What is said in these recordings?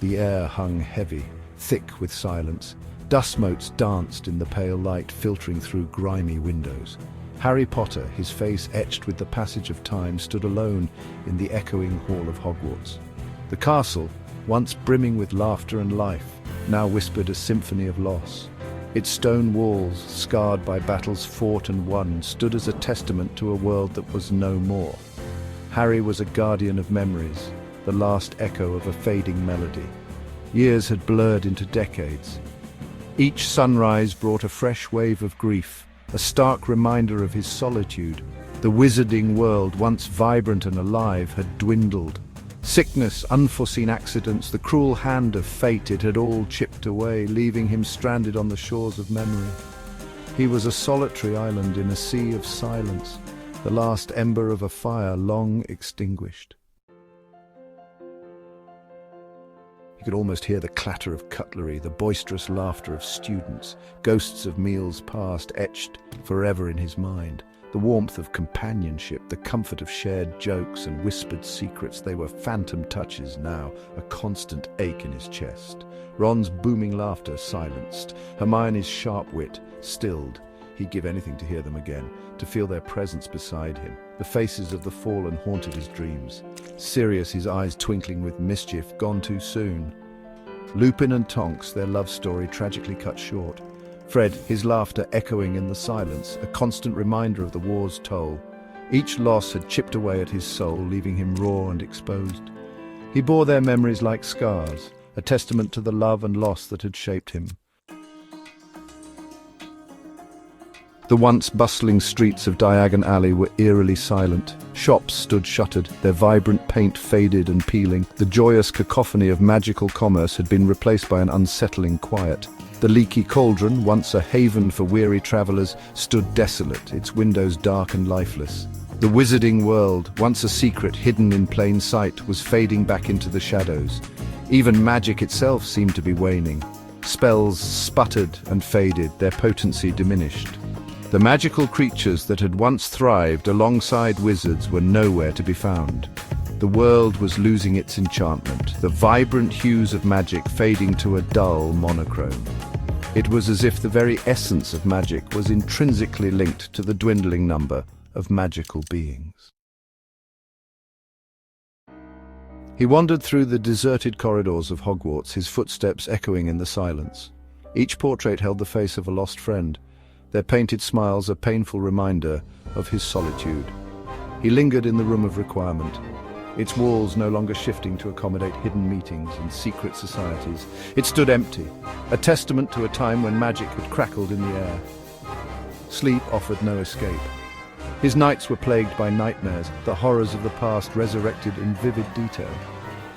The air hung heavy, thick with silence. Dust motes danced in the pale light filtering through grimy windows. Harry Potter, his face etched with the passage of time, stood alone in the echoing hall of Hogwarts. The castle, once brimming with laughter and life, now whispered a symphony of loss. Its stone walls, scarred by battles fought and won, stood as a testament to a world that was no more. Harry was a guardian of memories, the last echo of a fading melody. Years had blurred into decades. Each sunrise brought a fresh wave of grief, a stark reminder of his solitude. The wizarding world, once vibrant and alive, had dwindled. Sickness, unforeseen accidents, the cruel hand of fate, it had all chipped away, leaving him stranded on the shores of memory. He was a solitary island in a sea of silence, the last ember of a fire long extinguished. He could almost hear the clatter of cutlery, the boisterous laughter of students, ghosts of meals past etched forever in his mind. The warmth of companionship, the comfort of shared jokes and whispered secrets, they were phantom touches now, a constant ache in his chest. Ron's booming laughter silenced, Hermione's sharp wit stilled. He'd give anything to hear them again, to feel their presence beside him. The faces of the fallen haunted his dreams. Sirius, his eyes twinkling with mischief, gone too soon. Lupin and Tonks, their love story tragically cut short. Fred, his laughter echoing in the silence, a constant reminder of the war's toll. Each loss had chipped away at his soul, leaving him raw and exposed. He bore their memories like scars, a testament to the love and loss that had shaped him. The once bustling streets of Diagon Alley were eerily silent. Shops stood shuttered, their vibrant paint faded and peeling. The joyous cacophony of magical commerce had been replaced by an unsettling quiet. The leaky cauldron, once a haven for weary travelers, stood desolate, its windows dark and lifeless. The wizarding world, once a secret hidden in plain sight, was fading back into the shadows. Even magic itself seemed to be waning. Spells sputtered and faded, their potency diminished. The magical creatures that had once thrived alongside wizards were nowhere to be found. The world was losing its enchantment, the vibrant hues of magic fading to a dull monochrome. It was as if the very essence of magic was intrinsically linked to the dwindling number of magical beings. He wandered through the deserted corridors of Hogwarts, his footsteps echoing in the silence. Each portrait held the face of a lost friend, their painted smiles a painful reminder of his solitude. He lingered in the room of requirement, its walls no longer shifting to accommodate hidden meetings and secret societies. It stood empty, a testament to a time when magic had crackled in the air. Sleep offered no escape. His nights were plagued by nightmares, the horrors of the past resurrected in vivid detail.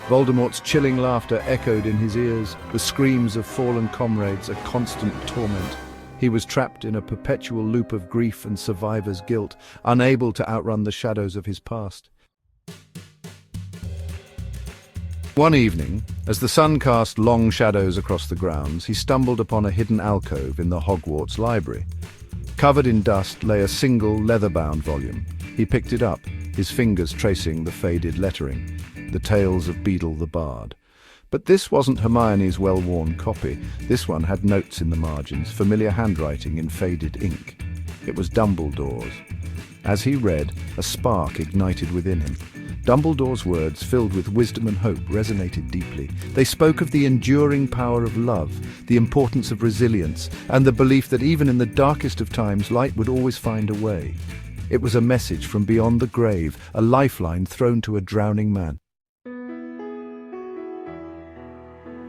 Voldemort's chilling laughter echoed in his ears, the screams of fallen comrades a constant torment. He was trapped in a perpetual loop of grief and survivor's guilt, unable to outrun the shadows of his past. One evening, as the sun cast long shadows across the grounds, he stumbled upon a hidden alcove in the Hogwarts library. Covered in dust lay a single leather-bound volume. He picked it up, his fingers tracing the faded lettering, the tales of Beedle the Bard. But this wasn't Hermione's well-worn copy. This one had notes in the margins, familiar handwriting in faded ink. It was Dumbledore's. As he read, a spark ignited within him. Dumbledore's words, filled with wisdom and hope, resonated deeply. They spoke of the enduring power of love, the importance of resilience, and the belief that even in the darkest of times, light would always find a way. It was a message from beyond the grave, a lifeline thrown to a drowning man.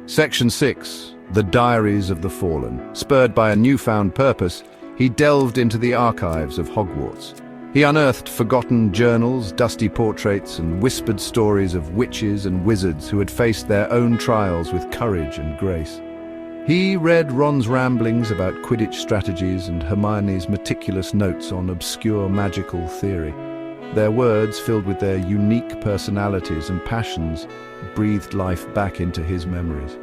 Section 6. The Diaries of the Fallen. Spurred by a newfound purpose, he delved into the archives of Hogwarts. He unearthed forgotten journals, dusty portraits, and whispered stories of witches and wizards who had faced their own trials with courage and grace. He read Ron's ramblings about Quidditch strategies and Hermione's meticulous notes on obscure magical theory. Their words, filled with their unique personalities and passions, breathed life back into his memories.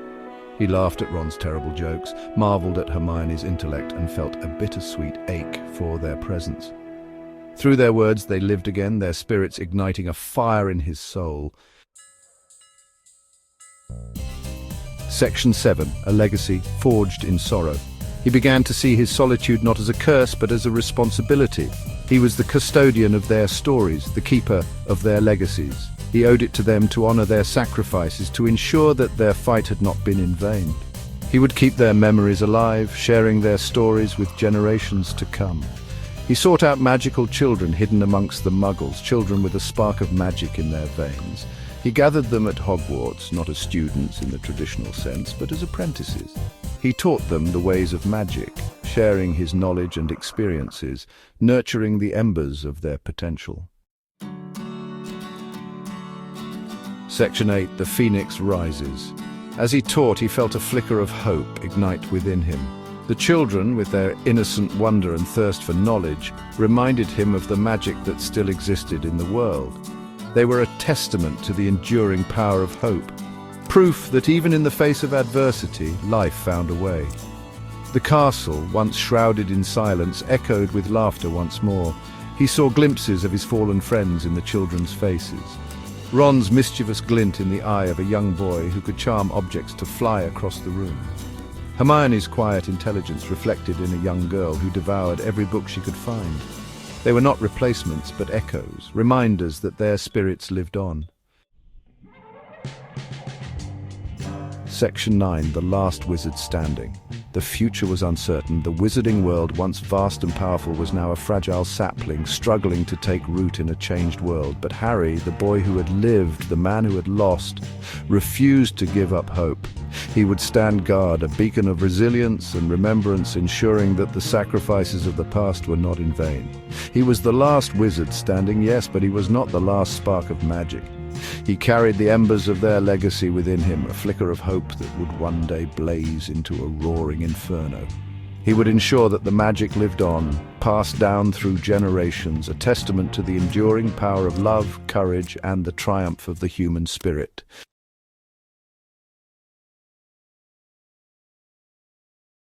He laughed at Ron's terrible jokes, marveled at Hermione's intellect, and felt a bittersweet ache for their presence. Through their words they lived again, their spirits igniting a fire in his soul. Section 7. A legacy forged in sorrow. He began to see his solitude not as a curse but as a responsibility. He was the custodian of their stories, the keeper of their legacies. He owed it to them to honor their sacrifices, to ensure that their fight had not been in vain. He would keep their memories alive, sharing their stories with generations to come. He sought out magical children hidden amongst the Muggles, children with a spark of magic in their veins. He gathered them at Hogwarts, not as students in the traditional sense, but as apprentices. He taught them the ways of magic, sharing his knowledge and experiences, nurturing the embers of their potential. Section 8. The Phoenix Rises. As he taught, he felt a flicker of hope ignite within him. The children, with their innocent wonder and thirst for knowledge, reminded him of the magic that still existed in the world. They were a testament to the enduring power of hope, proof that even in the face of adversity, life found a way. The castle, once shrouded in silence, echoed with laughter once more. He saw glimpses of his fallen friends in the children's faces. Ron's mischievous glint in the eye of a young boy who could charm objects to fly across the room. Hermione's quiet intelligence reflected in a young girl who devoured every book she could find. They were not replacements, but echoes, reminders that their spirits lived on. Section 9. The Last Wizard Standing. The future was uncertain. The wizarding world, once vast and powerful, was now a fragile sapling, struggling to take root in a changed world. But Harry, the boy who had lived, the man who had lost, refused to give up hope. He would stand guard, a beacon of resilience and remembrance, ensuring that the sacrifices of the past were not in vain. He was the last wizard standing, yes, but he was not the last spark of magic. He carried the embers of their legacy within him, a flicker of hope that would one day blaze into a roaring inferno. He would ensure that the magic lived on, passed down through generations, a testament to the enduring power of love, courage, and the triumph of the human spirit.